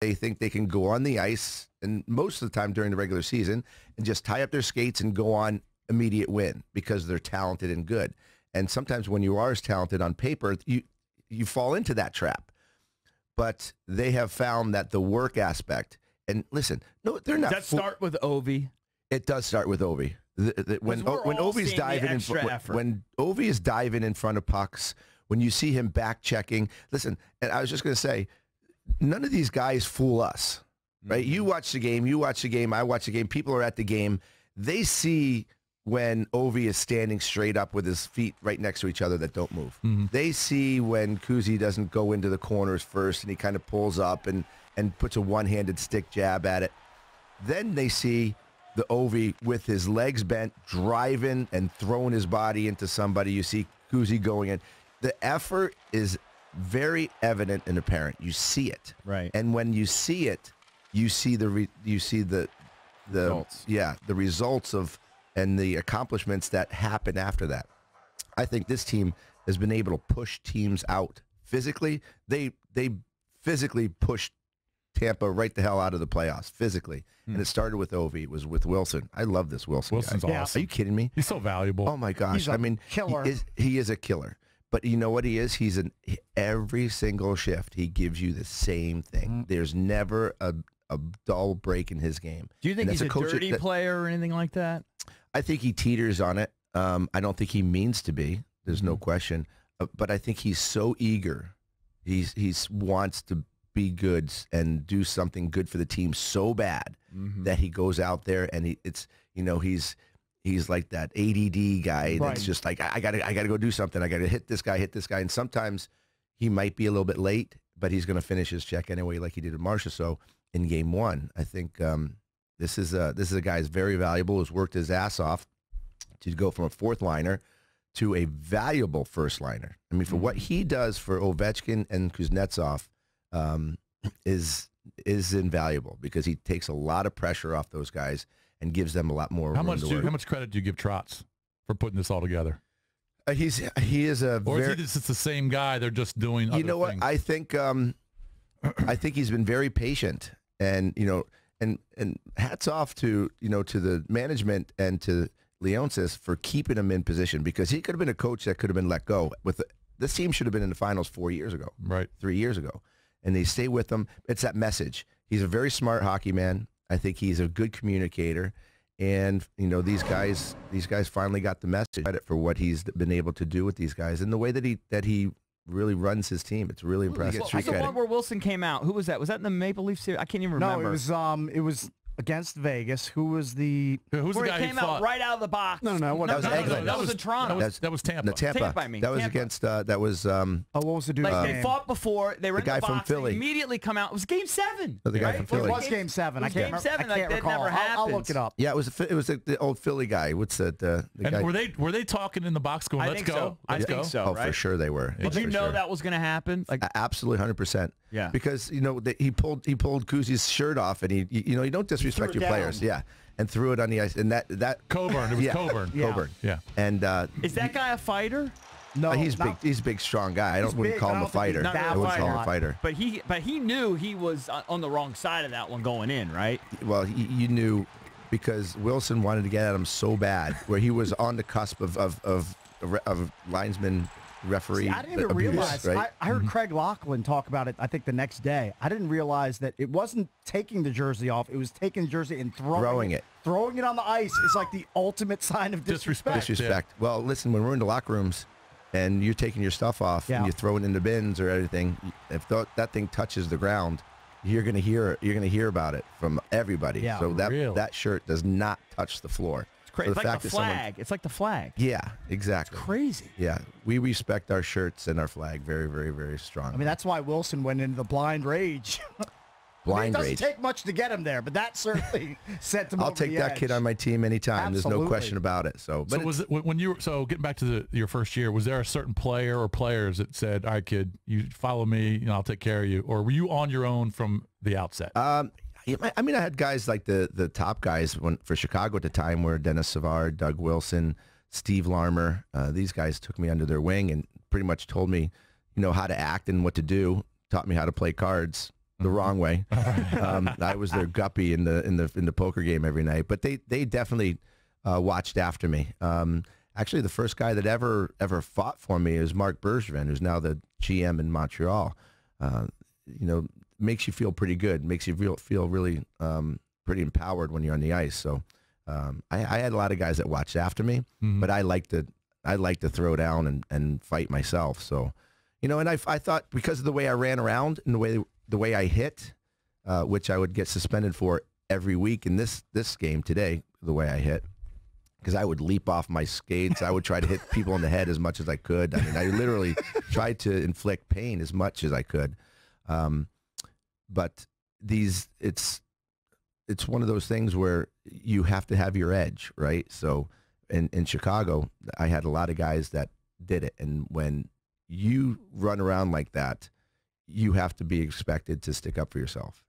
They think they can go on the ice, and most of the time during the regular season, and just tie up their skates and go on immediate win because they're talented and good. And sometimes when you are as talented on paper, you fall into that trap. But they have found that the work aspect, and listen, no, they're not. Does that start with Ovi? It does start with Ovi. When Ovi's diving when Ovi is diving in front of pucks, when you see him back checking, listen, and I was just going to say, none of these guys fool us, right? You watch the game, I watch the game, people are at the game. They see when Ovi is standing straight up with his feet right next to each other that don't move. They see when Kuzi doesn't go into the corners first and he kind of pulls up and puts a one-handed stick jab at it. Then they see the Ovi with his legs bent, driving and throwing his body into somebody. You see Kuzi going in. The effort is very evident and apparent. You see it. Right. And when you see it, you see the results. Yeah, the results of and the accomplishments that happen after that. I think this team has been able to push teams out physically. They physically pushed Tampa right the hell out of the playoffs, physically. And it started with Ovi. It was with Wilson. I love this Wilson Wilson's guy. awesome. Are you kidding me? He's so valuable. Oh, my gosh. I mean, killer. He is a killer. But you know what he is? He's every single shift, he gives you the same thing. There's never a dull break in his game. Do you think he's a dirty player or anything like that? I think he teeters on it. I don't think he means to be. There's no question. But I think he's so eager. He wants to be good and do something good for the team so bad that he goes out there and he's like that ADD guy that's just like, I gotta go do something. I gotta hit this guy. And sometimes he might be a little bit late, but he's gonna finish his check anyway, like he did at Marchessault in Game 1. I think this is a guy who's very valuable, who's worked his ass off to go from a fourth liner to a valuable first liner. I mean, for what he does for Ovechkin and Kuznetsov is invaluable because he takes a lot of pressure off those guys and gives them a lot more. How much credit do you give Trotz for putting this all together? He is a or is he just the same guy? They're just doing other things? What I think. I think he's been very patient, and and hats off to to the management and to Leonsis for keeping him in position because he could have been a coach that could have been let go. This team should have been in the finals 4 years ago, right? 3 years ago, and they stay with him. It's that message. He's a very smart hockey man. I think he's a good communicator, and these guys finally got the message. Credit for what he's been able to do with these guys and the way that he really runs his team. It's really impressive. Well, the one where Wilson came out. Who was that? Was that in the Maple Leaf series? I can't even remember. No, it was against Vegas. Who's the guy who came out right out of the box? No. That was in Toronto. That was Tampa. Tampa. I mean. That was Tampa. against. That was. what was the dude? They fought before. They were the guy in the box. from Philly. They immediately come out. It was Game 7. The guy from Philly. It was Game 7. I can't Game 7. I can't recall. Never I'll look it up. Yeah, it was the old Philly guy. What's that? The guy? Were they talking in the box going, let's go? I think so. Oh, for sure they were. Did you know that was going to happen? Absolutely, 100%. Yeah. Because he pulled Kuzi's shirt off, and you don't disrespect your players. Yeah. And threw it on the ice, and that Coburn. It was Coburn. Coburn. Yeah. And is that guy a fighter? No, he's big. He's a big, strong guy. I wouldn't call him a fighter. I wouldn't call him a fighter. But he knew he was on the wrong side of that one going in, right? Well, you knew because Wilson wanted to get at him so bad, where he was on the cusp of linesman. Referee. See, I didn't even realize. Right? I heard Craig Laughlin talk about it. I think the next day. I didn't realize that it wasn't taking the jersey off. It was taking the jersey and throwing it. Throwing it on the ice is like the ultimate sign of disrespect. Disrespect. Yeah. Well, listen. When we're in the locker rooms, and you're taking your stuff off, and you throw it in the bins or anything, if that thing touches the ground, you're gonna hear about it from everybody. Yeah. So that shirt does not touch the floor. Crazy. It's like the flag. It's like the flag. Yeah, exactly. It's crazy. Yeah, we respect our shirts and our flag very, very, very strong. I mean, that's why Wilson went into the blind rage. It doesn't take much to get him there, but that certainly sent him over the edge. I'll take that kid on my team anytime. Absolutely. There's no question about it. So was it when you were getting back to your first year? Was there a certain player or players that said, "All right, kid, you follow me, I'll take care of you," or were you on your own from the outset? I mean, I had guys like the top guys for Chicago at the time were Dennis Savard, Doug Wilson, Steve Larmer. These guys took me under their wing and pretty much told me, how to act and what to do, taught me how to play cards. the wrong way. I was their guppy in the poker game every night, but they definitely watched after me. Actually, the first guy that ever fought for me is Marc Bergevin, who's now the GM in Montreal. Makes you feel pretty good. Makes you feel really pretty empowered when you're on the ice. So I had a lot of guys that watched after me, but I like to throw down and fight myself. So, and I thought because of the way I ran around and the way I hit, which I would get suspended for every week in this game today, the way I hit, because I would leap off my skates. I would try to hit people in the head as much as I could. I mean, I literally tried to inflict pain as much as I could. But it's one of those things where you have to have your edge, right? So in Chicago, I had a lot of guys that did it. And when you run around like that, you have to be expected to stick up for yourself.